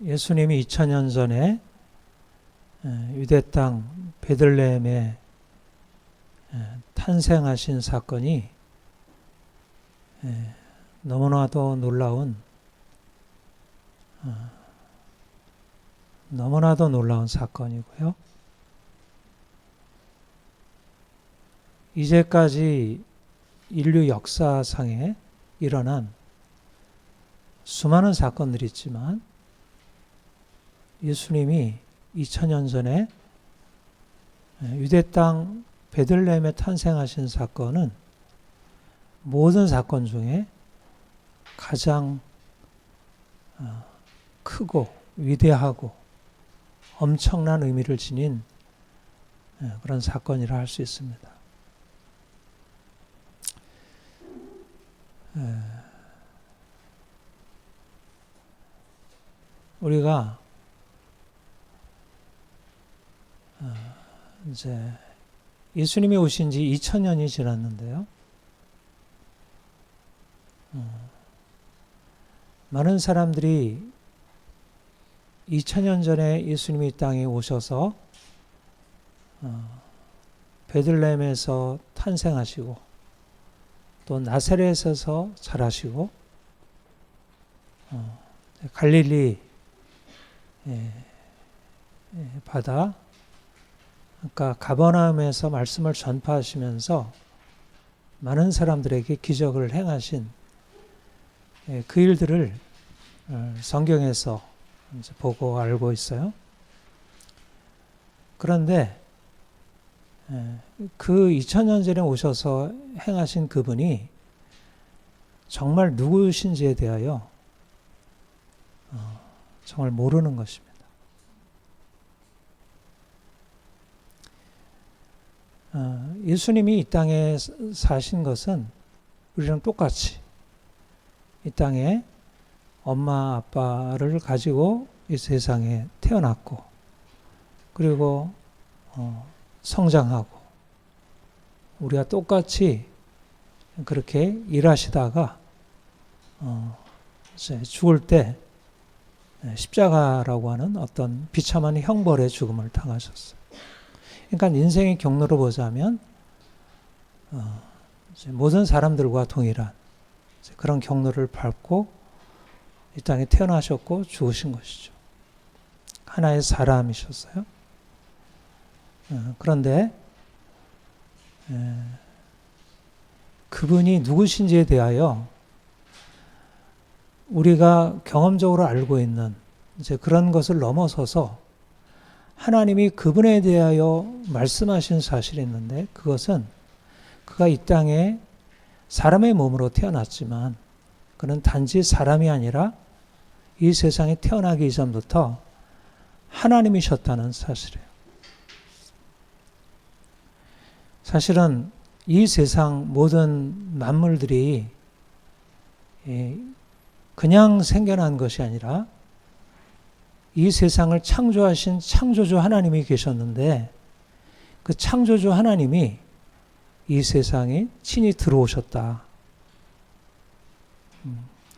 예수님이 2000년 전에 유대 땅 베들레헴에 탄생하신 사건이 너무나도 놀라운 사건이고요. 이제까지 인류 역사상에 일어난 수많은 사건들이 있지만 예수님이 2000년 전에 유대 땅 베들레헴에 탄생하신 사건은 모든 사건 중에 가장 크고 위대하고 엄청난 의미를 지닌 그런 사건이라 할 수 있습니다. 우리가 이제 예수님이 오신 지 2000년이 지났는데요. 많은 사람들이 2000년 전에 예수님이 이 땅에 오셔서 베들레헴에서 탄생하시고 또 나사렛에서 자라시고 갈릴리 바다 그러니까 가버나움에서 말씀을 전파하시면서 많은 사람들에게 기적을 행하신 그 일들을 성경에서 이제 보고 알고 있어요. 그런데 그 2000년 전에 오셔서 행하신 그분이 정말 누구신지에 대하여 정말 모르는 것입니다. 예수님이 이 땅에 사신 것은 우리랑 똑같이 이 땅에 엄마 아빠를 가지고 이 세상에 태어났고 그리고 성장하고 우리가 똑같이 그렇게 일하시다가 이제 죽을 때 십자가라고 하는 어떤 비참한 형벌의 죽음을 당하셨어요. 그러니까 인생의 경로로 보자면 모든 사람들과 동일한 그런 경로를 밟고 이 땅에 태어나셨고 죽으신 것이죠. 하나의 사람이셨어요. 그런데 그분이 누구신지에 대하여 우리가 경험적으로 알고 있는 이제 그런 것을 넘어서서 하나님이 그분에 대하여 말씀하신 사실이 있는데 그것은 그가 이 땅에 사람의 몸으로 태어났지만 그는 단지 사람이 아니라 이 세상에 태어나기 이전부터 하나님이셨다는 사실이에요. 사실은 이 세상 모든 만물들이 그냥 생겨난 것이 아니라 이 세상을 창조하신 창조주 하나님이 계셨는데 그 창조주 하나님이 이 세상에 친히 들어오셨다.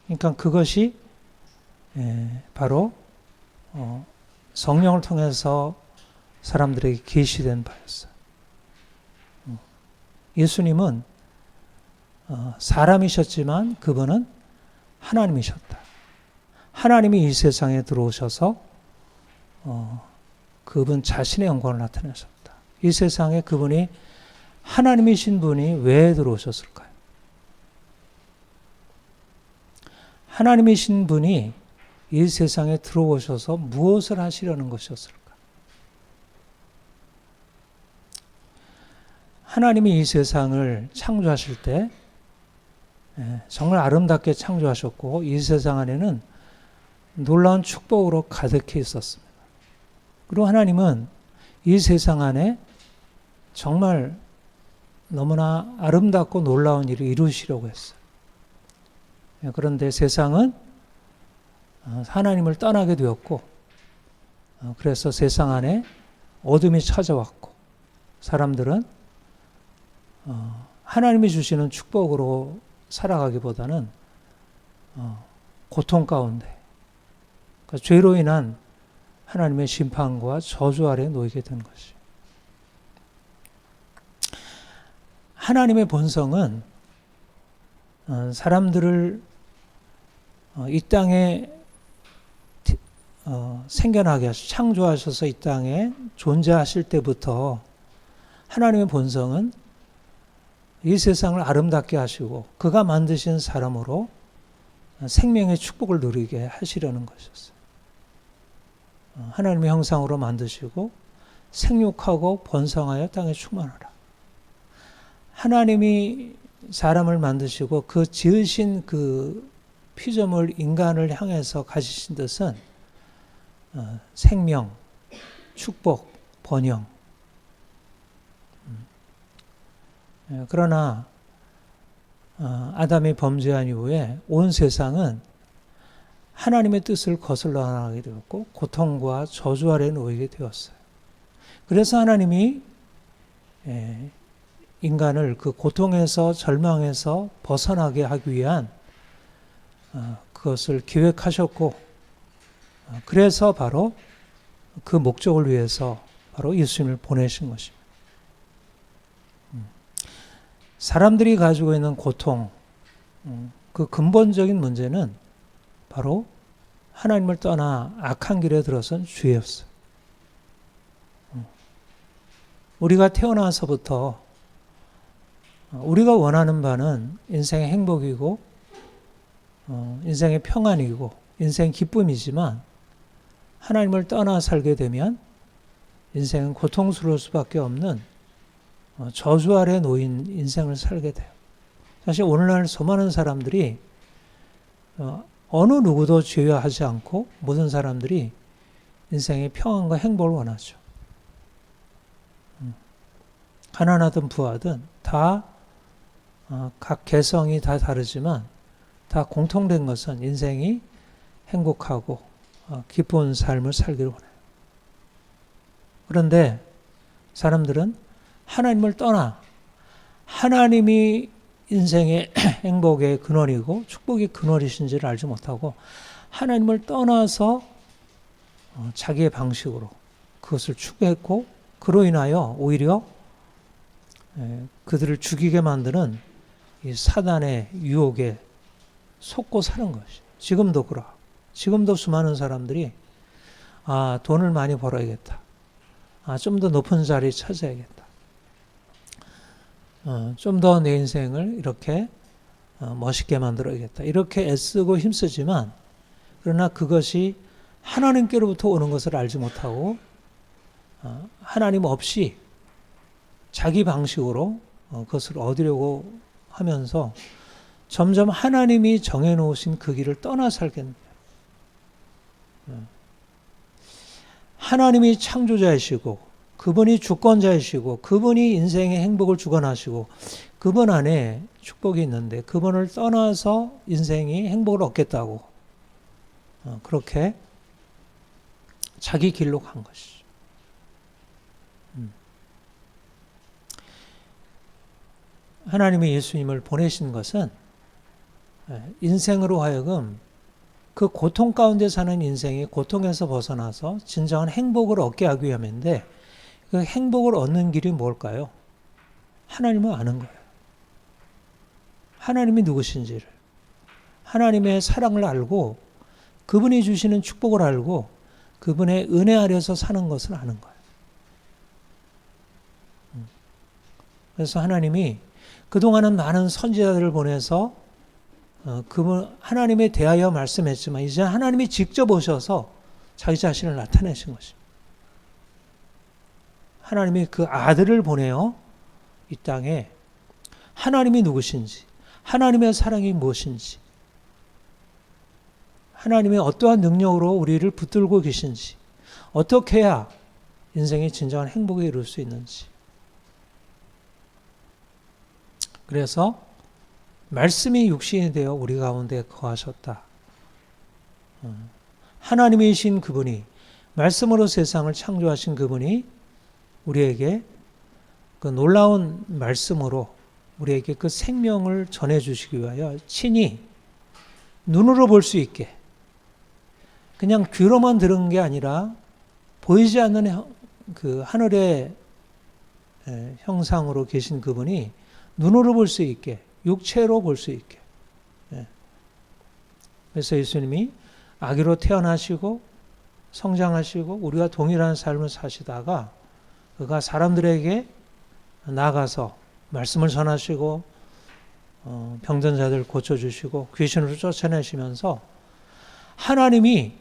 그러니까 그것이 바로 성령을 통해서 사람들에게 계시된 바였어요. 예수님은 사람이셨지만 그분은 하나님이셨다. 하나님이 이 세상에 들어오셔서 그분 자신의 영광을 나타내셨다. 이 세상에 그분이 하나님이신 분이 왜 들어오셨을까요? 하나님이신 분이 이 세상에 들어오셔서 무엇을 하시려는 것이었을까? 하나님이 이 세상을 창조하실 때 정말 아름답게 창조하셨고 이 세상 안에는 놀라운 축복으로 가득해 있었습니다. 그리고 하나님은 이 세상 안에 정말 너무나 아름답고 놀라운 일을 이루시려고 했어요. 그런데 세상은 하나님을 떠나게 되었고 그래서 세상 안에 어둠이 찾아왔고 사람들은 하나님이 주시는 축복으로 살아가기보다는 고통 가운데, 그러니까 죄로 인한 하나님의 심판과 저주 아래 놓이게 된 것이. 하나님의 본성은 사람들을 이 땅에 생겨나게 하셔서 창조하셔서 이 땅에 존재하실 때부터 하나님의 본성은 이 세상을 아름답게 하시고 그가 만드신 사람으로 생명의 축복을 누리게 하시려는 것이었어요. 하나님의 형상으로 만드시고 생육하고 번성하여 땅에 충만하라. 하나님이 사람을 만드시고 그 지으신 그 피조물 인간을 향해서 가지신 뜻은 생명, 축복, 번영. 그러나 아담이 범죄한 이후에 온 세상은 하나님의 뜻을 거슬러 나가게 되었고 고통과 저주 아래 놓이게 되었어요. 그래서 하나님이 인간을 그 고통에서 절망에서 벗어나게 하기 위한 그것을 기획하셨고 그래서 바로 그 목적을 위해서 바로 예수님을 보내신 것입니다. 사람들이 가지고 있는 고통, 그 근본적인 문제는 바로 하나님을 떠나 악한 길에 들어선 죄였어요. 우리가 태어나서부터 우리가 원하는 바는 인생의 행복이고 인생의 평안이고 인생의 기쁨이지만 하나님을 떠나 살게 되면 인생은 고통스러울 수밖에 없는 저주 아래 놓인 인생을 살게 돼요. 사실 오늘날 수많은 사람들이 어느 누구도 제외하지 않고 모든 사람들이 인생의 평안과 행복을 원하죠. 가난하든 부하든 다 각 개성이 다 다르지만 다 공통된 것은 인생이 행복하고 기쁜 삶을 살기를 원해요. 그런데 사람들은 하나님을 떠나 하나님이 인생의 행복의 근원이고 축복의 근원이신지를 알지 못하고 하나님을 떠나서 자기의 방식으로 그것을 추구했고 그로 인하여 오히려 그들을 죽이게 만드는 이 사단의 유혹에 속고 사는 것이. 지금도 그렇고 지금도 수많은 사람들이 돈을 많이 벌어야겠다. 좀 더 높은 자리 찾아야겠다. 좀 더 내 인생을 이렇게 멋있게 만들어야겠다. 이렇게 애쓰고 힘쓰지만 그러나 그것이 하나님께로부터 오는 것을 알지 못하고 하나님 없이 자기 방식으로 그것을 얻으려고 하면서 점점 하나님이 정해놓으신 그 길을 떠나 살겠네요. 하나님이 창조자이시고 그분이 주권자이시고 그분이 인생의 행복을 주관하시고 그분 안에 축복이 있는데 그분을 떠나서 인생이 행복을 얻겠다고 그렇게 자기 길로 간 것이죠. 하나님이 예수님을 보내신 것은 인생으로 하여금 그 고통 가운데 사는 인생이 고통에서 벗어나서 진정한 행복을 얻게 하기 위함인데 그 행복을 얻는 길이 뭘까요? 하나님을 아는 거예요. 하나님이 누구신지를, 하나님의 사랑을 알고 그분이 주시는 축복을 알고 그분의 은혜 아래서 사는 것을 아는 거예요. 그래서 하나님이 그동안은 많은 선지자들을 보내서 그분 하나님에 대하여 말씀했지만 이제 하나님이 직접 오셔서 자기 자신을 나타내신 것입니다. 하나님이 그 아들을 보내어 이 땅에 하나님이 누구신지, 하나님의 사랑이 무엇인지, 하나님의 어떠한 능력으로 우리를 붙들고 계신지, 어떻게 해야 인생의 진정한 행복에 이룰 수 있는지. 그래서 말씀이 육신이 되어 우리 가운데 거하셨다. 하나님이신 그분이, 말씀으로 세상을 창조하신 그분이 우리에게 그 놀라운 말씀으로 우리에게 그 생명을 전해주시기 위하여 친히 눈으로 볼 수 있게, 그냥 귀로만 들은 게 아니라 보이지 않는 그 하늘의 형상으로 계신 그분이 눈으로 볼 수 있게, 육체로 볼 수 있게. 그래서 예수님이 아기로 태어나시고 성장하시고 우리와 동일한 삶을 사시다가 그가 사람들에게 나가서 말씀을 전하시고 병든 자들 고쳐주시고 귀신을 쫓아내시면서 하나님이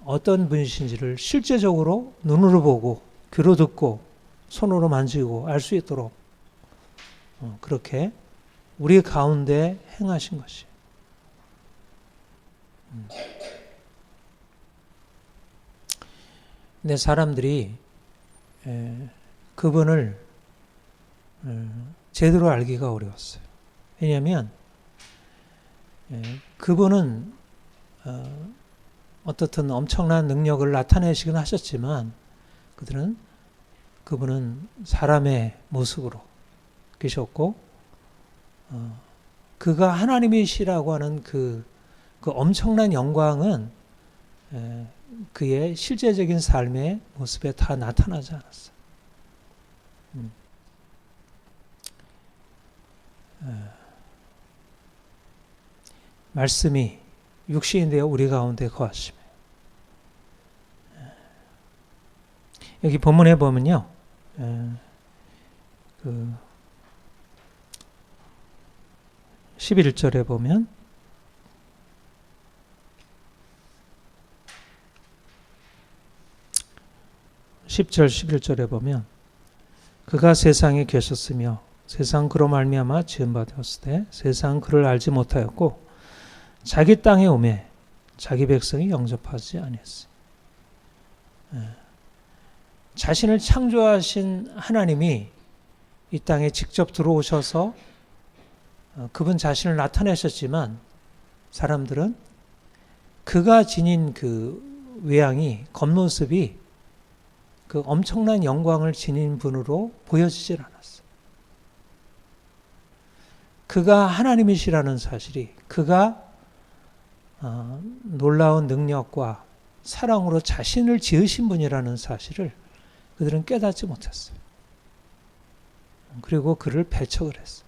어떤 분이신지를 실제적으로 눈으로 보고 귀로 듣고 손으로 만지고 알 수 있도록 그렇게 우리 가운데 행하신 것이. 근데 사람들이 그분을 제대로 알기가 어려웠어요. 왜냐하면 그분은 어떻든 엄청난 능력을 나타내시긴 하셨지만 그분은 사람의 모습으로 계셨고 그가 하나님이시라고 하는 그 엄청난 영광은 그의 실제적인 삶의 모습에 다 나타나지 않았어요. 말씀이 육신이 되어 우리 가운데 거하시며 여기 본문에 보면요, 그 11절에 보면 (10절) (11절에) 보면 그가 세상에 계셨으며 세상 그로 말미암아 지은 바 되었으되 세상 그를 알지 못하였고 자기 땅에 오매 자기 백성이 영접하지 아니했어요. 자신을 창조하신 하나님이 이 땅에 직접 들어오셔서 그분 자신을 나타내셨지만 사람들은 그가 지닌 그 외양이, 겉모습이 그 엄청난 영광을 지닌 분으로 보여지질 않았어요. 그가 하나님이시라는 사실이, 그가 놀라운 능력과 사랑으로 자신을 지으신 분이라는 사실을 그들은 깨닫지 못했어요. 그리고 그를 배척을 했어요.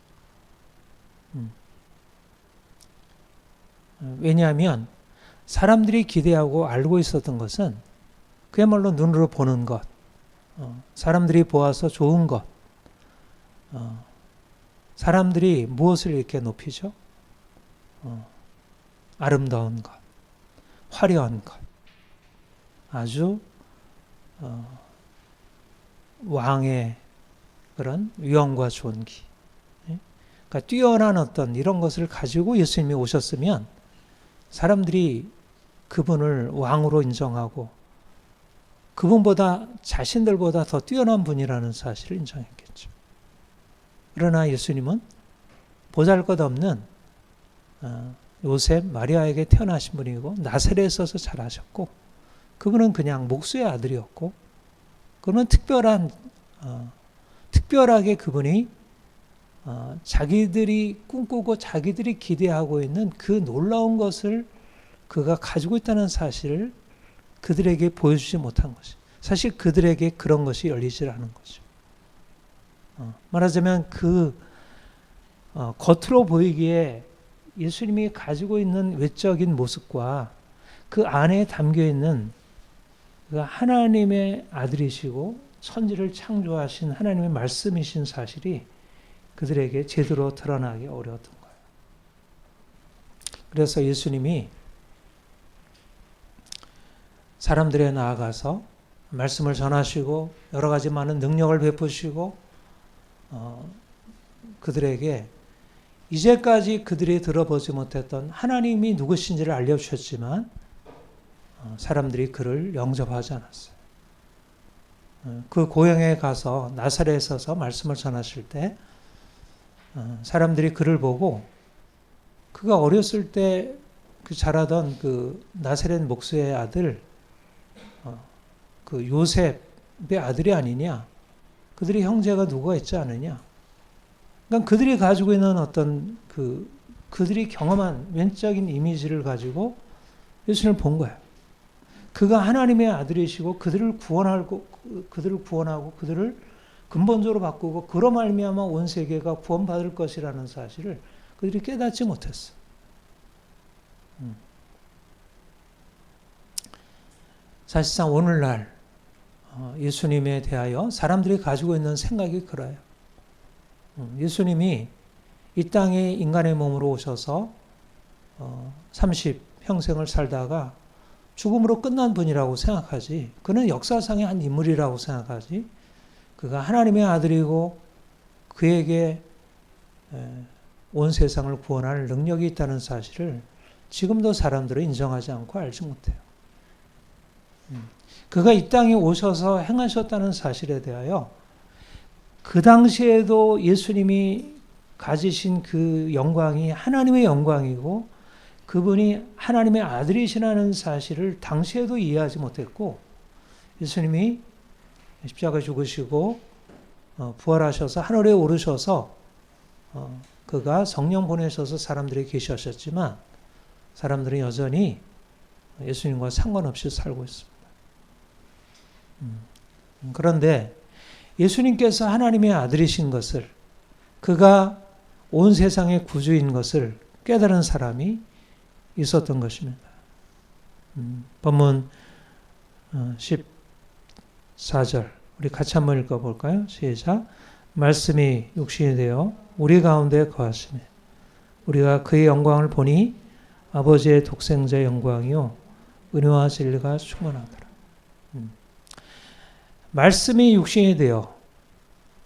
왜냐하면 사람들이 기대하고 알고 있었던 것은 그야말로 눈으로 보는 것, 사람들이 보아서 좋은 것, 사람들이 무엇을 이렇게 높이죠? 아름다운 것, 화려한 것, 아주 왕의 그런 위엄과 존귀, 그러니까 뛰어난 어떤 이런 것을 가지고 예수님이 오셨으면 사람들이 그분을 왕으로 인정하고 그분보다 자신들보다 더 뛰어난 분이라는 사실을 인정했겠죠. 그러나 예수님은 보잘것없는 요셉, 마리아에게 태어나신 분이고 나사렛에서 자라셨고 그분은 그냥 목수의 아들이었고 그분은 특별하게 그분이 자기들이 꿈꾸고 자기들이 기대하고 있는 그 놀라운 것을 그가 가지고 있다는 사실을 그들에게 보여주지 못한 것이, 사실 그들에게 그런 것이 열리질 않은 거죠. 말하자면 겉으로 보이기에 예수님이 가지고 있는 외적인 모습과 그 안에 담겨 있는 그 하나님의 아들이시고 천지를 창조하신 하나님의 말씀이신 사실이 그들에게 제대로 드러나기 어려웠던 거예요. 그래서 예수님이 사람들에 나아가서 말씀을 전하시고 여러 가지 많은 능력을 베푸시고 그들에게 이제까지 그들이 들어보지 못했던 하나님이 누구신지를 알려주셨지만 사람들이 그를 영접하지 않았어요. 그 고향에 가서 나사렛에 서서 말씀을 전하실 때 사람들이 그를 보고 그가 어렸을 때 그 자라던 그 나사렛 목수의 아들 그 요셉의 아들이 아니냐, 그들이 형제가 누가 있지 않느냐, 그러니까 그들이 가지고 있는 어떤 그들이 경험한 외적인 이미지를 가지고 예수님을 본 거예요. 그가 하나님의 아들이시고 그들을 구원하고 그들을 근본적으로 바꾸고 그로 말미암아 온 세계가 구원받을 것이라는 사실을 그들이 깨닫지 못했어. 사실상 오늘날 예수님에 대하여 사람들이 가지고 있는 생각이 그래요. 예수님이 이 땅에 인간의 몸으로 오셔서 30평생을 살다가 죽음으로 끝난 분이라고 생각하지, 그는 역사상의 한 인물이라고 생각하지, 그가 하나님의 아들이고 그에게 온 세상을 구원할 능력이 있다는 사실을 지금도 사람들은 인정하지 않고 알지 못해요. 그가 이 땅에 오셔서 행하셨다는 사실에 대하여 그 당시에도 예수님이 가지신 그 영광이 하나님의 영광이고 그분이 하나님의 아들이시라는 사실을 당시에도 이해하지 못했고, 예수님이 십자가 죽으시고 부활하셔서 하늘에 오르셔서 그가 성령 보내셔서 사람들에게 계시하셨지만 사람들은 여전히 예수님과 상관없이 살고 있습니다. 그런데 예수님께서 하나님의 아들이신 것을, 그가 온 세상의 구주인 것을 깨달은 사람이 있었던 것입니다. 본문 14절 우리 같이 한번 읽어볼까요? 시작. 말씀이 육신이 되어 우리 가운데 거하시매 우리가 그의 영광을 보니 아버지의 독생자의 영광이요 은혜와 진리가 충만하더라. 말씀이 육신이 되어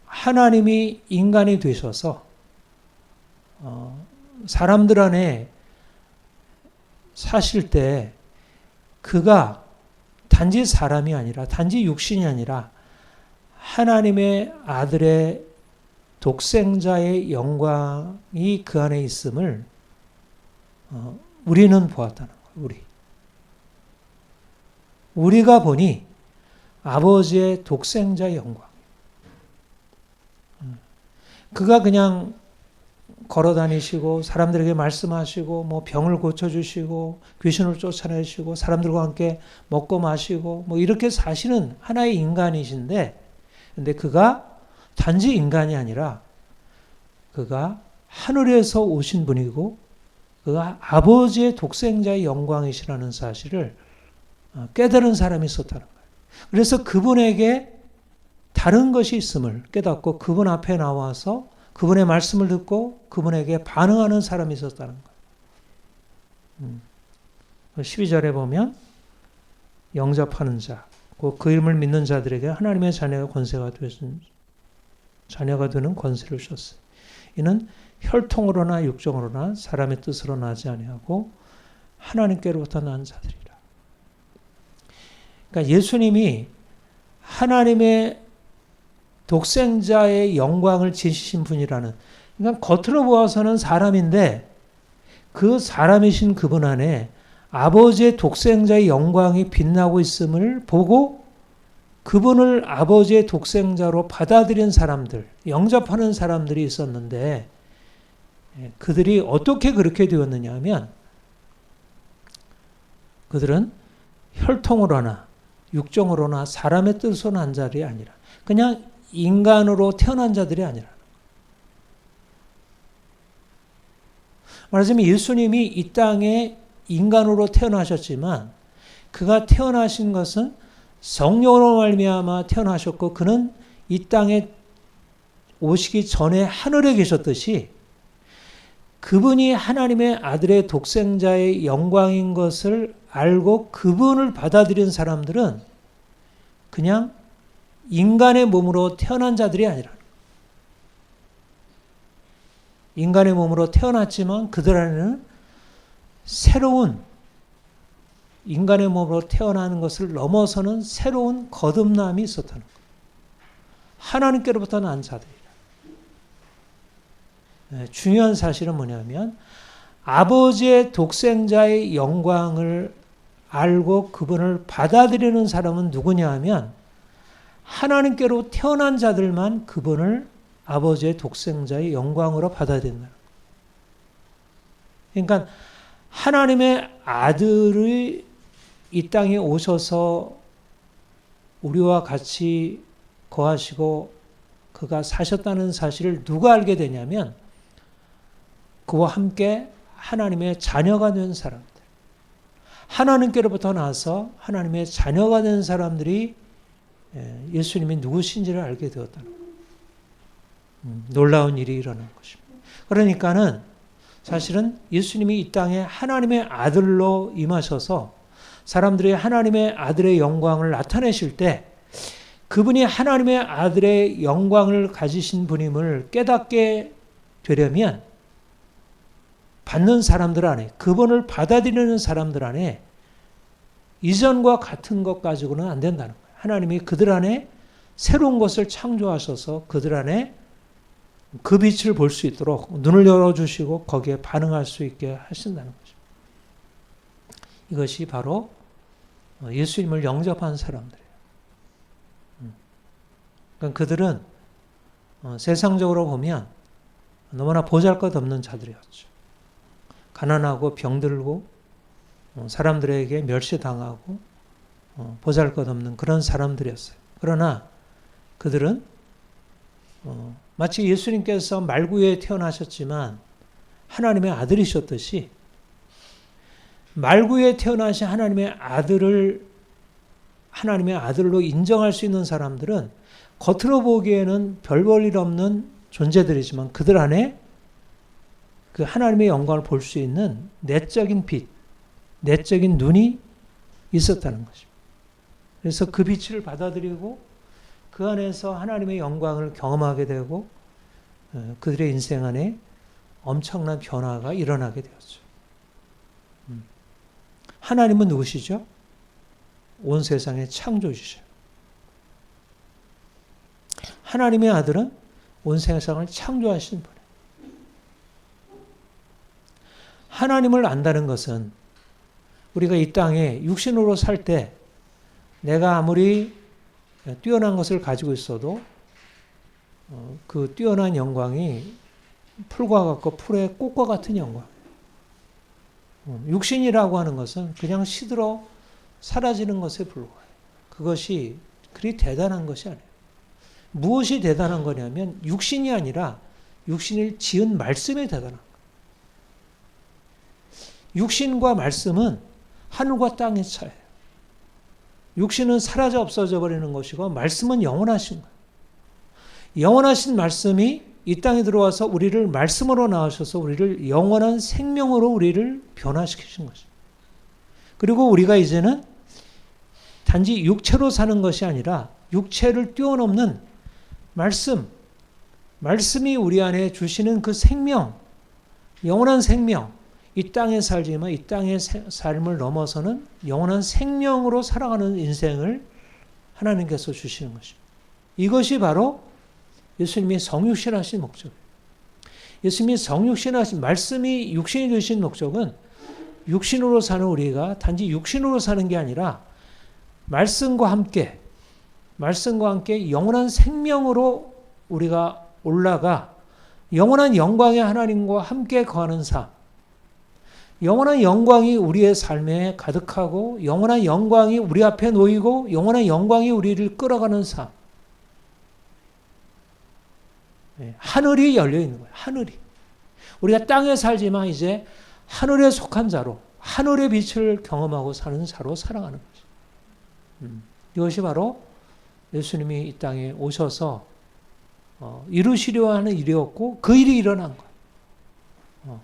하나님이 인간이 되셔서 사람들 안에 사실 때 그가 단지 사람이 아니라, 단지 육신이 아니라 하나님의 아들의 독생자의 영광이 그 안에 있음을 우리는 보았다는 거예요. 우리가 보니 아버지의 독생자의 영광. 그가 그냥 걸어다니시고 사람들에게 말씀하시고 뭐 병을 고쳐주시고 귀신을 쫓아내시고 사람들과 함께 먹고 마시고 뭐 이렇게 사시는 하나의 인간이신데, 근데 그가 단지 인간이 아니라 그가 하늘에서 오신 분이고 그가 아버지의 독생자의 영광이시라는 사실을 깨달은 사람이 있었다는 거예요. 그래서 그분에게 다른 것이 있음을 깨닫고 그분 앞에 나와서 그분의 말씀을 듣고 그분에게 반응하는 사람이 있었다는 거예요. 12절에 보면 영접하는 자, 그 이름을 믿는 자들에게 하나님의 자녀가 되는 권세를 주셨어요. 이는 혈통으로나 육정으로나 사람의 뜻으로 나지 아니하고 하나님께로부터 난 자들이라. 그러니까 예수님이 하나님의 독생자의 영광을 지니신 분이라는, 그러니까 겉으로 보아서는 사람인데 그 사람이신 그분 안에 아버지의 독생자의 영광이 빛나고 있음을 보고 그분을 아버지의 독생자로 받아들인 사람들, 영접하는 사람들이 있었는데 그들이 어떻게 그렇게 되었느냐 하면 그들은 혈통으로나 육정으로나 사람의 뜻으로 난 자들이 아니라 그냥 인간으로 태어난 자들이 아니라, 말하자면 예수님이 이 땅에 인간으로 태어나셨지만 그가 태어나신 것은 성령으로 말미암아 태어나셨고 그는 이 땅에 오시기 전에 하늘에 계셨듯이 그분이 하나님의 아들의 독생자의 영광인 것을 알고 그분을 받아들인 사람들은 그냥 인간의 몸으로 태어난 자들이 아니라, 인간의 몸으로 태어났지만 그들 안에는 새로운 인간의 몸으로 태어나는 것을 넘어서는 새로운 거듭남이 있었다는 거예요. 하나님께로부터 난 자들이라. 중요한 사실은 뭐냐면 아버지의 독생자의 영광을 알고 그분을 받아들이는 사람은 누구냐 하면 하나님께로 태어난 자들만 그분을 아버지의 독생자의 영광으로 받아들인다. 그러니까 하나님의 아들이 이 땅에 오셔서 우리와 같이 거하시고 그가 사셨다는 사실을 누가 알게 되냐면 그와 함께 하나님의 자녀가 된 사람들, 하나님께로부터 나서 하나님의 자녀가 된 사람들이 예수님이 누구신지를 알게 되었다는 거예요. 놀라운 일이 일어난 것입니다. 그러니까는 사실은 예수님이 이 땅에 하나님의 아들로 임하셔서 사람들이 하나님의 아들의 영광을 나타내실 때 그분이 하나님의 아들의 영광을 가지신 분임을 깨닫게 되려면 받는 사람들 안에, 그분을 받아들이는 사람들 안에 이전과 같은 것 가지고는 안 된다는 거예요. 하나님이 그들 안에 새로운 것을 창조하셔서 그들 안에 그 빛을 볼 수 있도록 눈을 열어주시고 거기에 반응할 수 있게 하신다는 거죠. 이것이 바로 예수님을 영접한 사람들이에요. 그러니까 그들은 세상적으로 보면 너무나 보잘것없는 자들이었죠. 가난하고 병들고 사람들에게 멸시당하고 보잘것없는 그런 사람들이었어요. 그러나 그들은 마치 예수님께서 말구에 태어나셨지만 하나님의 아들이셨듯이 말구에 태어나신 하나님의 아들을 하나님의 아들로 인정할 수 있는 사람들은 겉으로 보기에는 별 볼 일 없는 존재들이지만 그들 안에 그 하나님의 영광을 볼 수 있는 내적인 빛, 내적인 눈이 있었다는 것입니다. 그래서 그 빛을 받아들이고 그 안에서 하나님의 영광을 경험하게 되고 그들의 인생 안에 엄청난 변화가 일어나게 되었죠. 하나님은 누구시죠? 온 세상의 창조주시죠. 하나님의 아들은 온 세상을 창조하신 분이에요. 하나님을 안다는 것은 우리가 이 땅에 육신으로 살 때 내가 아무리 뛰어난 것을 가지고 있어도 그 뛰어난 영광이 풀과 같고 풀의 꽃과 같은 영광. 육신이라고 하는 것은 그냥 시들어 사라지는 것에 불과해요. 그것이 그리 대단한 것이 아니에요. 무엇이 대단한 거냐면 육신이 아니라 육신을 지은 말씀이 대단한 거예요. 육신과 말씀은 하늘과 땅의 차이예요. 육신은 사라져 없어져 버리는 것이고 말씀은 영원하신 거예요. 영원하신 말씀이 이 땅에 들어와서 우리를 말씀으로 나오셔서 우리를 영원한 생명으로 우리를 변화시키신 것입니다. 그리고 우리가 이제는 단지 육체로 사는 것이 아니라 육체를 뛰어넘는 말씀이 우리 안에 주시는 그 생명, 영원한 생명, 이 땅에 살지만 이 땅의 삶을 넘어서는 영원한 생명으로 살아가는 인생을 하나님께서 주시는 것입니다. 이것이 바로 예수님이 성육신하신 목적이에요. 예수님이 성육신하신 말씀이 육신이 되신 목적은 육신으로 사는 우리가 단지 육신으로 사는 게 아니라 말씀과 함께 영원한 생명으로 우리가 올라가 영원한 영광의 하나님과 함께 거하는 삶, 영원한 영광이 우리의 삶에 가득하고 영원한 영광이 우리 앞에 놓이고 영원한 영광이 우리를 끌어가는 삶. 하늘이 열려 있는 거예요. 하늘이. 우리가 땅에 살지만 이제 하늘에 속한 자로 하늘의 빛을 경험하고 사는 자로 살아가는 거죠. 이것이 바로 예수님이 이 땅에 오셔서 이루시려 하는 일이었고 그 일이 일어난 거예요.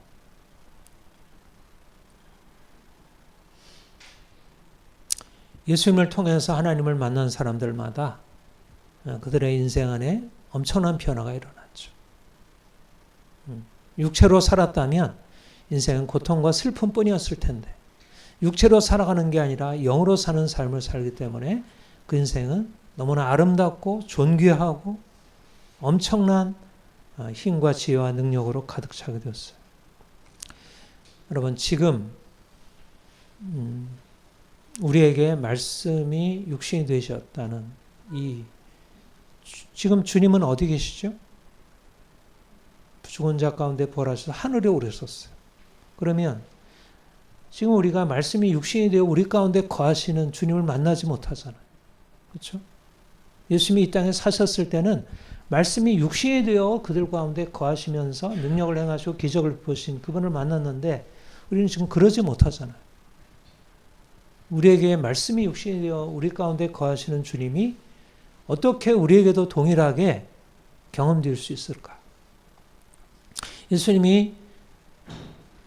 예수님을 통해서 하나님을 만난 사람들마다 그들의 인생 안에 엄청난 변화가 일어났죠. 육체로 살았다면 인생은 고통과 슬픔뿐이었을 텐데 육체로 살아가는 게 아니라 영으로 사는 삶을 살기 때문에 그 인생은 너무나 아름답고 존귀하고 엄청난 힘과 지혜와 능력으로 가득 차게 되었어요. 여러분 지금 우리에게 말씀이 육신이 되셨다는 지금 주님은 어디 계시죠? 죽은 자 가운데 부활하셔서 하늘에 오르셨어요. 그러면 지금 우리가 말씀이 육신이 되어 우리 가운데 거하시는 주님을 만나지 못하잖아요. 그렇죠? 예수님이 이 땅에 사셨을 때는 말씀이 육신이 되어 그들 가운데 거하시면서 능력을 행하시고 기적을 보신 그분을 만났는데 우리는 지금 그러지 못하잖아요. 우리에게 말씀이 육신이 되어 우리 가운데 거하시는 주님이 어떻게 우리에게도 동일하게 경험될 수 있을까? 예수님이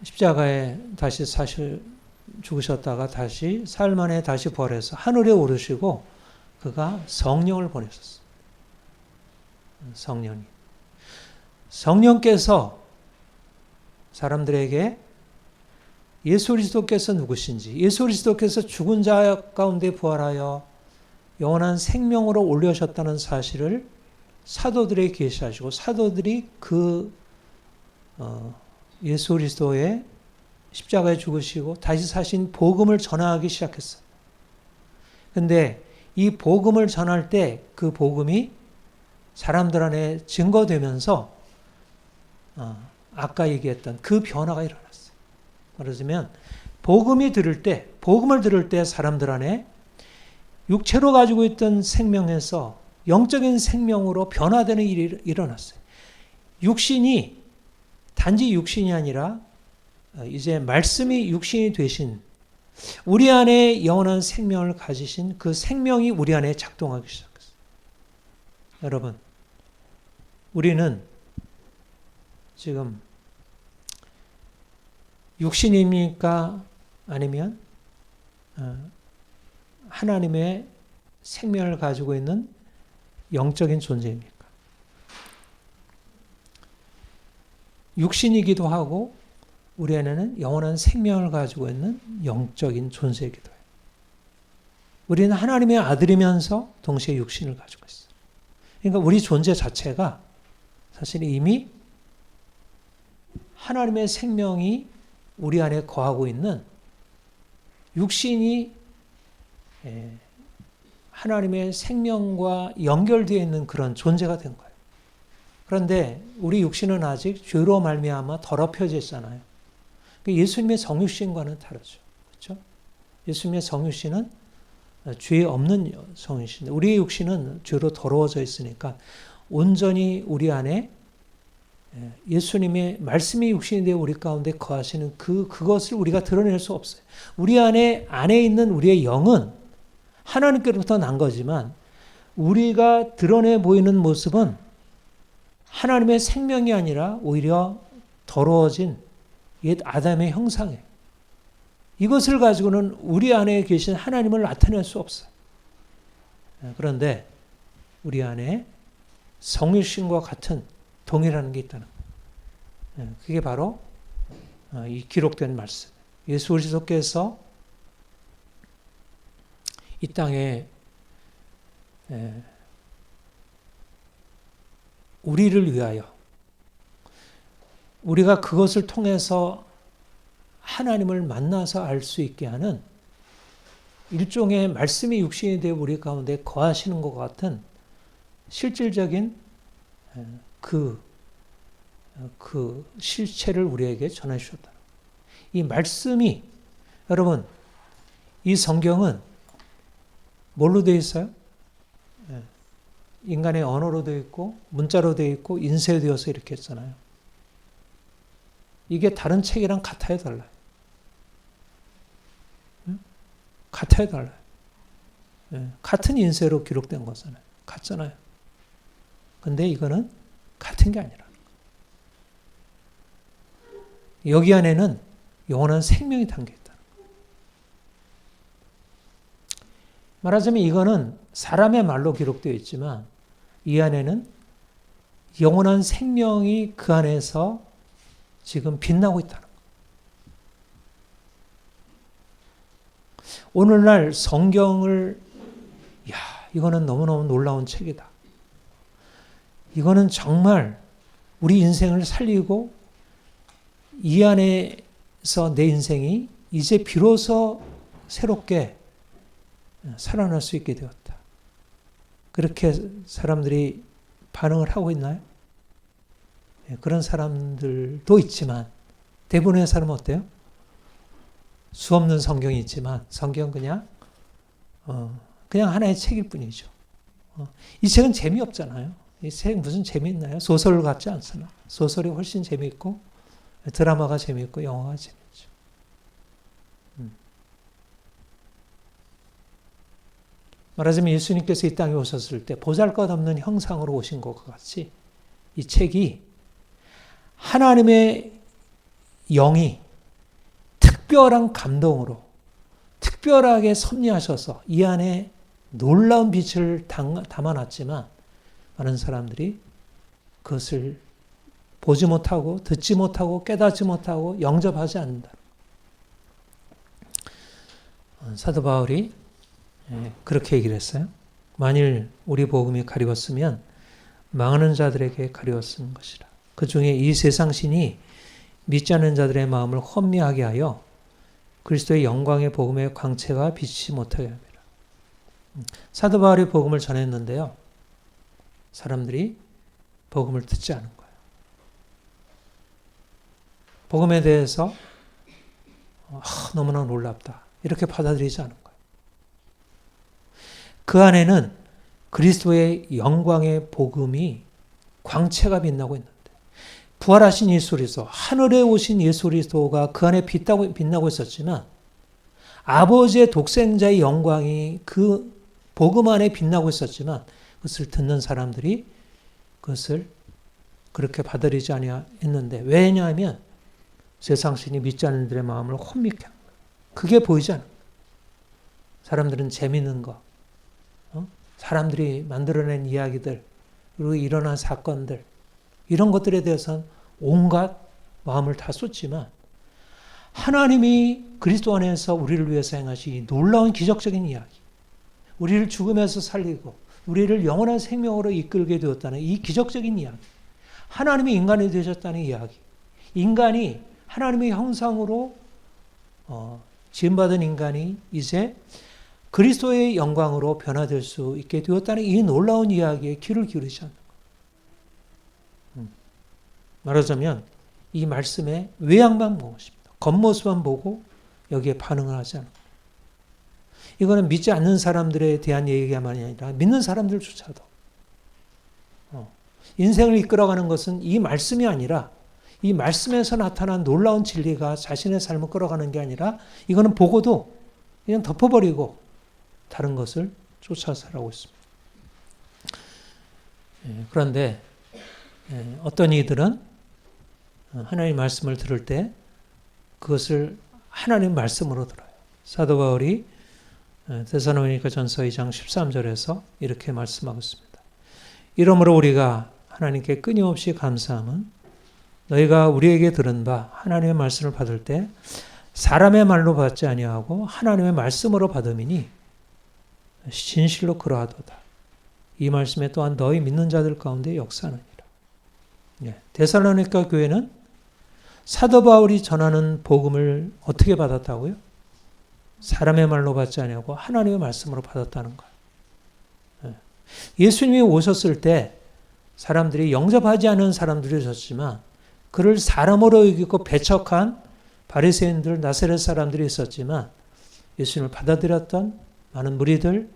십자가에 다시 죽으셨다가 다시 사흘 만에 다시 부활해서 하늘에 오르시고 그가 성령을 보내셨어요. 성령께서 사람들에게 예수 그리스도께서 누구신지, 예수 그리스도께서 죽은 자 가운데 부활하여 영원한 생명으로 올려셨다는 사실을 사도들에게 계시하시고 사도들이 그 예수 그리스도의 십자가에 죽으시고 다시 사신 복음을 전하기 시작했어요. 근데 이 복음을 전할 때 그 복음이 사람들 안에 증거되면서 아까 얘기했던 그 변화가 일어났어요. 말하자면 복음을 들을 때 사람들 안에 육체로 가지고 있던 생명에서 영적인 생명으로 변화되는 일이 일어났어요. 육신이 단지 육신이 아니라 이제 말씀이 육신이 되신 우리 안에 영원한 생명을 가지신 그 생명이 우리 안에 작동하기 시작했어요. 여러분, 우리는 지금 육신입니까? 아니면 하나님의 생명을 가지고 있는 영적인 존재입니까? 육신이기도 하고 우리 안에는 영원한 생명을 가지고 있는 영적인 존재이기도 해요. 우리는 하나님의 아들이면서 동시에 육신을 가지고 있어요. 그러니까 우리 존재 자체가 사실 이미 하나님의 생명이 우리 안에 거하고 있는 육신이 하나님의 생명과 연결되어 있는 그런 존재가 된 거예요. 그런데 우리 육신은 아직 죄로 말미암아 더럽혀져 있잖아요. 예수님의 성육신과는 다르죠. 그렇죠? 예수님의 성육신은 죄 없는 성육신인데 우리의 육신은 죄로 더러워져 있으니까 온전히 우리 안에 예수님의 말씀이 육신이 되어 우리 가운데 거하시는 그것을 우리가 드러낼 수 없어요. 우리 안에 있는 우리의 영은 하나님께로부터 난 거지만 우리가 드러내 보이는 모습은 하나님의 생명이 아니라 오히려 더러워진 옛 아담의 형상이에요. 이것을 가지고는 우리 안에 계신 하나님을 나타낼 수 없어요. 그런데 우리 안에 성육신과 같은 동일한 게 있다는 거예요. 그게 바로 이 기록된 말씀. 예수 그리스도께서 이 땅에 우리를 위하여 우리가 그것을 통해서 하나님을 만나서 알 수 있게 하는 일종의 말씀이 육신이 되어 우리 가운데 거하시는 것 같은 실질적인 그 실체를 우리에게 전해 주셨다. 이 말씀이 여러분 이 성경은 뭘로 되어 있어요? 인간의 언어로 되어 있고 문자로 되어 있고 인쇄되어서 이렇게 했잖아요. 이게 다른 책이랑 같아요, 달라요? 같아요, 달라요? 같은 인쇄로 기록된 거잖아요. 같잖아요. 근데 이거는 같은 게 아니라 여기 안에는 영원한 생명이 담겨 있다. 말하자면 이거는 사람의 말로 기록되어 있지만 이 안에는 영원한 생명이 그 안에서 지금 빛나고 있다는 거예요. 오늘날 성경을 이거는 너무너무 놀라운 책이다. 이거는 정말 우리 인생을 살리고 이 안에서 내 인생이 이제 비로소 새롭게 살아날 수 있게 되었다. 그렇게 사람들이 반응을 하고 있나요? 그런 사람들도 있지만 대부분의 사람은 어때요? 수 없는 성경이 있지만 성경은 그냥 하나의 책일 뿐이죠. 이 책은 재미없잖아요. 이 책 무슨 재미있나요? 소설 같지 않잖아. 소설이 훨씬 재미있고 드라마가 재미있고 영화가 재미있죠. 말하자면 예수님께서 이 땅에 오셨을 때 보잘것없는 형상으로 오신 것과 같이 이 책이 하나님의 영이 특별한 감동으로 특별하게 섭리하셔서 이 안에 놀라운 빛을 담아놨지만 많은 사람들이 그것을 보지 못하고 듣지 못하고 깨닫지 못하고 영접하지 않는다. 사도 바울이 그렇게 얘기를 했어요. 만일 우리 복음이 가리웠으면 망하는 자들에게 가리웠은 것이라. 그 중에 이 세상 신이 믿지 않는 자들의 마음을 혼미하게 하여 그리스도의 영광의 복음의 광채가 비치지 못하게 합니다. 사도 바울이 복음을 전했는데요. 사람들이 복음을 듣지 않은 거예요. 복음에 대해서 너무나 놀랍다. 이렇게 받아들이지 않은 거예요. 그 안에는 그리스도의 영광의 복음이 광채가 빛나고 있는데 부활하신 예수 그리스도, 하늘에 오신 예수 그리스도가 그 안에 빛나고 있었지만 아버지의 독생자의 영광이 그 복음 안에 빛나고 있었지만 그것을 듣는 사람들이 그것을 그렇게 받아들이지 아니했는데 왜냐하면 세상 신이 믿지 않는 들의 마음을 혼미케 한 거예요. 그게 보이지 않아요. 사람들은 재밌는 거, 사람들이 만들어낸 이야기들, 그리고 일어난 사건들, 이런 것들에 대해서는 온갖 마음을 다 쏟지만 하나님이 그리스도 안에서 우리를 위해서 행하신 이 놀라운 기적적인 이야기, 우리를 죽음에서 살리고 우리를 영원한 생명으로 이끌게 되었다는 이 기적적인 이야기, 하나님이 인간이 되셨다는 이야기, 인간이 하나님의 형상으로 지음받은 인간이 이제 그리스도의 영광으로 변화될 수 있게 되었다는 이 놀라운 이야기에 귀를 기울이지 않는 거예요. 말하자면 이 말씀의 외양만 보고 싶다. 겉모습만 보고 여기에 반응을 하지 않는 거예요. 이거는 믿지 않는 사람들에 대한 얘기가만이 아니라 믿는 사람들조차도 인생을 이끌어가는 것은 이 말씀이 아니라 이 말씀에서 나타난 놀라운 진리가 자신의 삶을 끌어가는 게 아니라 이거는 보고도 그냥 덮어버리고 다른 것을 쫓아 살아오고 있습니다. 그런데 어떤 이들은 하나님의 말씀을 들을 때 그것을 하나님의 말씀으로 들어요. 사도 바울이 데살로니가 전서 2장 13절에서 이렇게 말씀하고 있습니다. 이러므로 우리가 하나님께 끊임없이 감사함은 너희가 우리에게 들은 바 하나님의 말씀을 받을 때 사람의 말로 받지 아니하고 하나님의 말씀으로 받음이니 진실로 그러하도다. 이 말씀에 또한 너희 믿는 자들 가운데 역사하느니라. 데살로니가 교회는 사도 바울이 전하는 복음을 어떻게 받았다고요? 사람의 말로 받지 아니하고 하나님의 말씀으로 받았다는 거예요. 예수님이 오셨을 때 사람들이 영접하지 않은 사람들이 있었지만 그를 사람으로 여기고 배척한 바리새인들, 나사렛 사람들이 있었지만 예수님을 받아들였던 많은 무리들,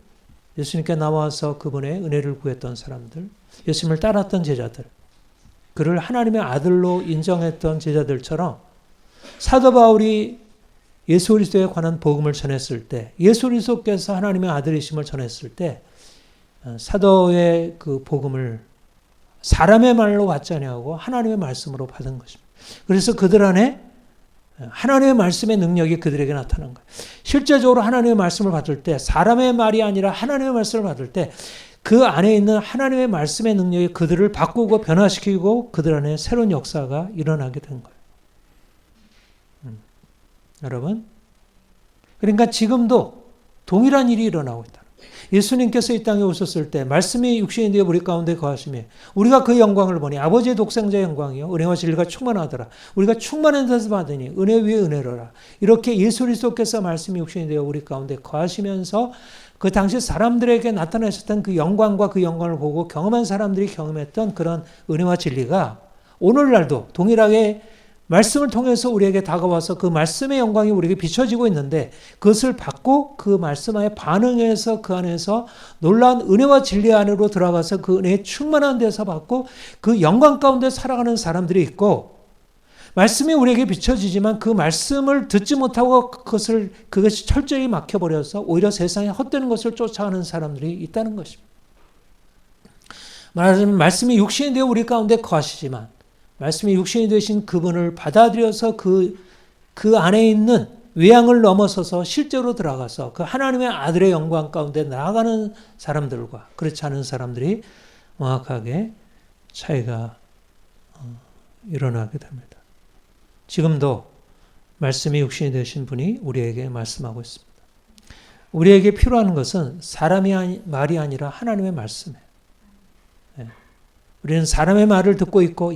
예수님께 나와서 그분의 은혜를 구했던 사람들, 예수님을 따랐던 제자들, 그를 하나님의 아들로 인정했던 제자들처럼 사도 바울이 예수 그리스도에 관한 복음을 전했을 때, 예수 그리스도께서 하나님의 아들이심을 전했을 때 사도의 그 복음을 사람의 말로 받지 아니하고 하나님의 말씀으로 받은 것입니다. 그래서 그들 안에 하나님의 말씀의 능력이 그들에게 나타난 거예요. 실제적으로 하나님의 말씀을 받을 때 사람의 말이 아니라 하나님의 말씀을 받을 때 그 안에 있는 하나님의 말씀의 능력이 그들을 바꾸고 변화시키고 그들 안에 새로운 역사가 일어나게 된 거예요. 여러분, 그러니까 지금도 동일한 일이 일어나고 있다. 예수님께서 이 땅에 오셨을 때 말씀이 육신이 되어 우리 가운데 거하심에 우리가 그 영광을 보니 아버지의 독생자의 영광이요 은혜와 진리가 충만하더라. 우리가 충만한 데서 받으니 은혜 위에 은혜로라. 이렇게 예수 그리스도께서 말씀이 육신이 되어 우리 가운데 거하시면서 그 당시 사람들에게 나타나셨던 그 영광과 그 영광을 보고 경험한 사람들이 경험했던 그런 은혜와 진리가 오늘날도 동일하게 말씀을 통해서 우리에게 다가와서 그 말씀의 영광이 우리에게 비춰지고 있는데 그것을 받고 그 말씀에 반응해서 그 안에서 놀라운 은혜와 진리 안으로 들어가서 그 은혜에 충만한 데서 받고 그 영광 가운데 살아가는 사람들이 있고 말씀이 우리에게 비춰지지만 그 말씀을 듣지 못하고 그것이 철저히 막혀버려서 오히려 세상에 헛되는 것을 쫓아가는 사람들이 있다는 것입니다. 말하자면 말씀이 육신이 되어 우리 가운데 거하시지만 말씀이 육신이 되신 그분을 받아들여서 그 안에 있는 외양을 넘어서서 실제로 들어가서 그 하나님의 아들의 영광 가운데 나아가는 사람들과 그렇지 않은 사람들이 명확하게 차이가 일어나게 됩니다. 지금도 말씀이 육신이 되신 분이 우리에게 말씀하고 있습니다. 우리에게 필요한 것은 사람의 말이 아니라 하나님의 말씀이에요. 우리는 사람의 말을 듣고 있고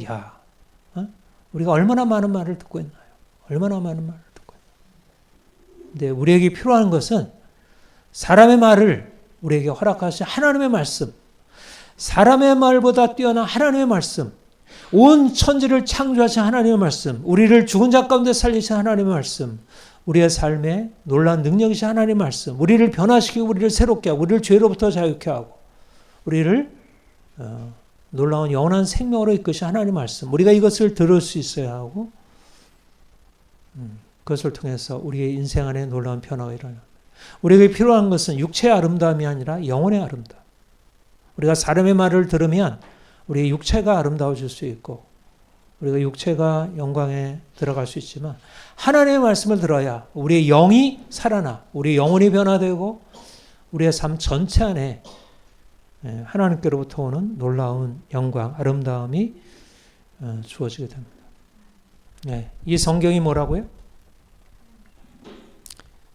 우리가 얼마나 많은 말을 듣고 있나요? 얼마나 많은 말을 듣고 있나요? 근데 우리에게 필요한 것은 사람의 말을 우리에게 허락하신 하나님의 말씀, 사람의 말보다 뛰어난 하나님의 말씀, 온 천지를 창조하신 하나님의 말씀, 우리를 죽은 자 가운데 살리신 하나님의 말씀, 우리의 삶에 놀라운 능력이신 하나님의 말씀, 우리를 변화시키고 우리를 새롭게 하고 우리를 죄로부터 자유케 하고 우리를 놀라운 영원한 생명으로 이끄신 하나님의 말씀, 우리가 이것을 들을 수 있어야 하고 그것을 통해서 우리의 인생 안에 놀라운 변화가 일어납니다. 우리에게 필요한 것은 육체의 아름다움이 아니라 영혼의 아름다움. 우리가 사람의 말을 들으면 우리의 육체가 아름다워질 수 있고 우리가 육체가 영광에 들어갈 수 있지만 하나님의 말씀을 들어야 우리의 영이 살아나 우리의 영혼이 변화되고 우리의 삶 전체 안에 하나님께로부터 오는 놀라운 영광, 아름다움이 주어지게 됩니다. 이 성경이 뭐라고요?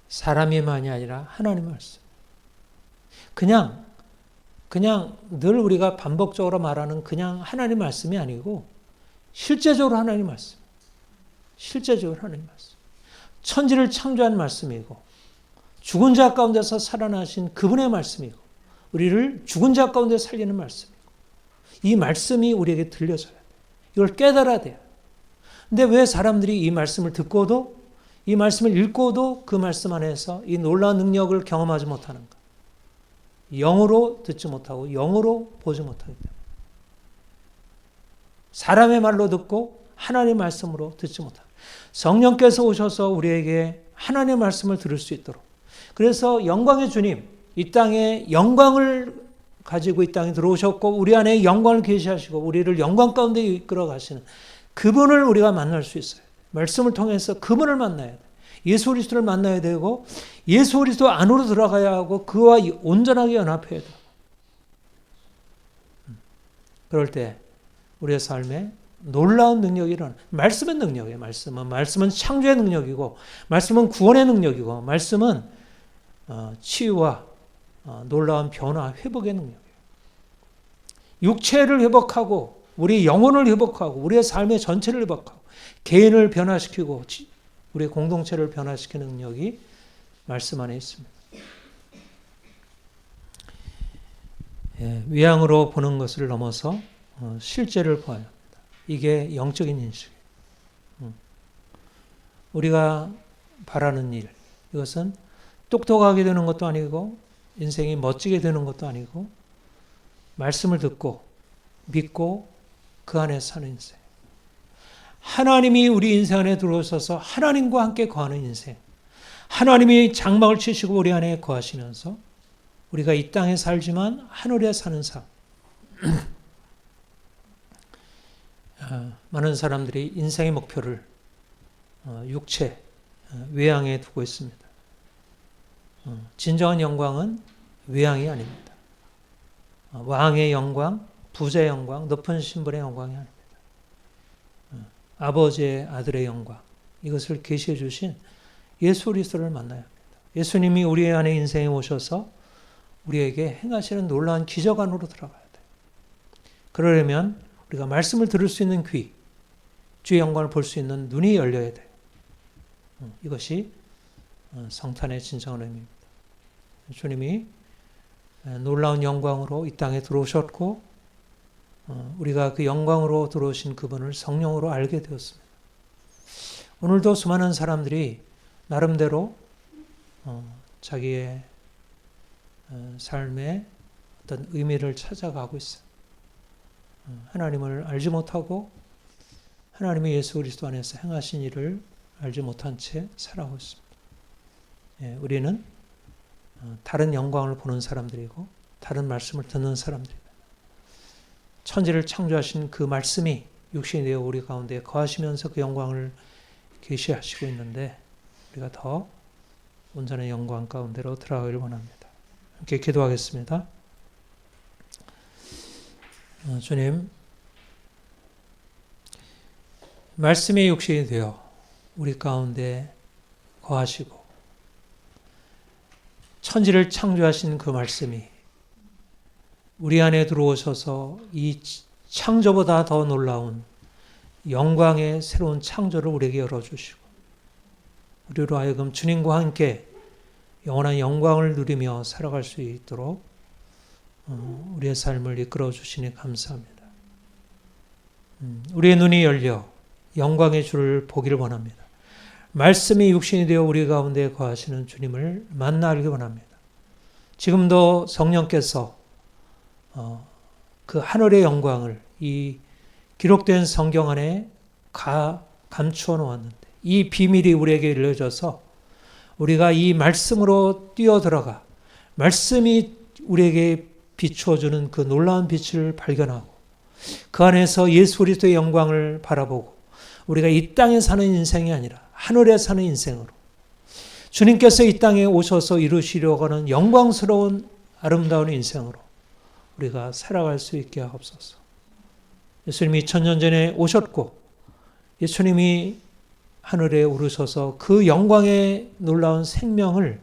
사람의 말이 아니라 하나님의 말씀. 그냥 늘 우리가 반복적으로 말하는 그냥 하나님의 말씀이 아니고 실제적으로 하나님의 말씀. 실제적으로 하나님의 말씀. 천지를 창조한 말씀이고 죽은 자 가운데서 살아나신 그분의 말씀이고 우리를 죽은 자 가운데 살리는 말씀이고 이 말씀이 우리에게 들려져야 돼요. 이걸 깨달아야 돼요. 근데 왜 사람들이 이 말씀을 듣고도 이 말씀을 읽고도 그 말씀 안에서 이 놀라운 능력을 경험하지 못하는가? 영으로 듣지 못하고 영으로 보지 못하기 때문에 사람의 말로 듣고 하나님의 말씀으로 듣지 못하고 성령께서 오셔서 우리에게 하나님의 말씀을 들을 수 있도록 그래서 영광의 주님 이 땅에 영광을 가지고 이 땅에 들어오셨고 우리 안에 영광을 계시하시고 우리를 영광 가운데 이끌어 가시는 그분을 우리가 만날 수 있어요. 말씀을 통해서 그분을 만나야 돼. 예수 그리스도를 만나야 되고 예수 그리스도 안으로 들어가야 하고 그와 온전하게 연합해야 돼. 그럴 때 우리의 삶에 놀라운 능력이 일어나. 말씀은 능력이에요. 말씀은 창조의 능력이고 말씀은 구원의 능력이고 말씀은 치유와 놀라운 변화, 회복의 능력이에요. 육체를 회복하고 우리 영혼을 회복하고 우리의 삶의 전체를 회복하고 개인을 변화시키고 우리의 공동체를 변화시키는 능력이 말씀 안에 있습니다. 외양으로 보는 것을 넘어서 실제를 보아야 합니다. 이게 영적인 인식이에요. 우리가 바라는 일, 이것은 똑똑하게 되는 것도 아니고 인생이 멋지게 되는 것도 아니고 말씀을 듣고 믿고 그 안에 사는 인생. 하나님이 우리 인생 안에 들어오셔서 하나님과 함께 거하는 인생. 하나님이 장막을 치시고 우리 안에 거하시면서 우리가 이 땅에 살지만 하늘에 사는 삶. 많은 사람들이 인생의 목표를 육체, 외양에 두고 있습니다. 진정한 영광은 외양이 아닙니다. 왕의 영광, 부자의 영광, 높은 신분의 영광이 아닙니다. 아버지의 아들의 영광, 이것을 계시해 주신 예수 그리스도를 만나야 합니다. 예수님이 우리 안에 인생에 오셔서 우리에게 행하시는 놀라운 기적 안으로 들어가야 돼요. 그러려면 우리가 말씀을 들을 수 있는 귀, 주의 영광을 볼 수 있는 눈이 열려야 돼요. 이것이 성탄의 진정한 의미입니다. 주님이 놀라운 영광으로 이 땅에 들어오셨고 우리가 그 영광으로 들어오신 그분을 성령으로 알게 되었습니다. 오늘도 수많은 사람들이 나름대로 자기의 삶의 어떤 의미를 찾아가고 있어요. 하나님을 알지 못하고 하나님의 예수 그리스도 안에서 행하신 일을 알지 못한 채 살아가고 있습니다. 우리는 다른 영광을 보는 사람들이고 다른 말씀을 듣는 사람들입니다. 천지를 창조하신 그 말씀이 육신이 되어 우리 가운데 거하시면서 그 영광을 계시하시고 있는데 우리가 더 온전한 영광 가운데로 들어가기를 원합니다. 함께 기도하겠습니다. 주님, 말씀이 육신이 되어 우리 가운데 거하시고 천지를 창조하신 그 말씀이 우리 안에 들어오셔서 이 창조보다 더 놀라운 영광의 새로운 창조를 우리에게 열어주시고 우리로 하여금 주님과 함께 영원한 영광을 누리며 살아갈 수 있도록 우리의 삶을 이끌어 주시니 감사합니다. 우리의 눈이 열려 영광의 주를 보기를 원합니다. 말씀이 육신이 되어 우리 가운데 거하시는 주님을 만나 알기 원합니다. 지금도 성령께서 그 하늘의 영광을 이 기록된 성경 안에 감추어 놓았는데 이 비밀이 우리에게 알려져서 우리가 이 말씀으로 뛰어들어가 말씀이 우리에게 비추어주는 그 놀라운 빛을 발견하고 그 안에서 예수 그리스도의 영광을 바라보고 우리가 이 땅에 사는 인생이 아니라 하늘에 사는 인생으로 주님께서 이 땅에 오셔서 이루시려고 하는 영광스러운 아름다운 인생으로 우리가 살아갈 수 있게 하옵소서. 예수님이 2000년 전에 오셨고 예수님이 하늘에 오르셔서 그 영광의 놀라운 생명을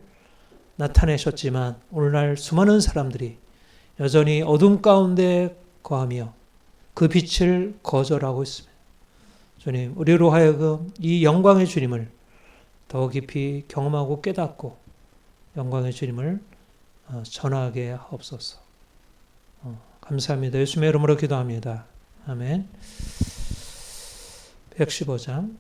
나타내셨지만 오늘날 수많은 사람들이 여전히 어둠 가운데 거하며 그 빛을 거절하고 있습니다. 주님, 우리로 하여금 이 영광의 주님을 더 깊이 경험하고 깨닫고 영광의 주님을 전하게 하옵소서. 감사합니다. 예수님의 이름으로 기도합니다. 아멘. 115장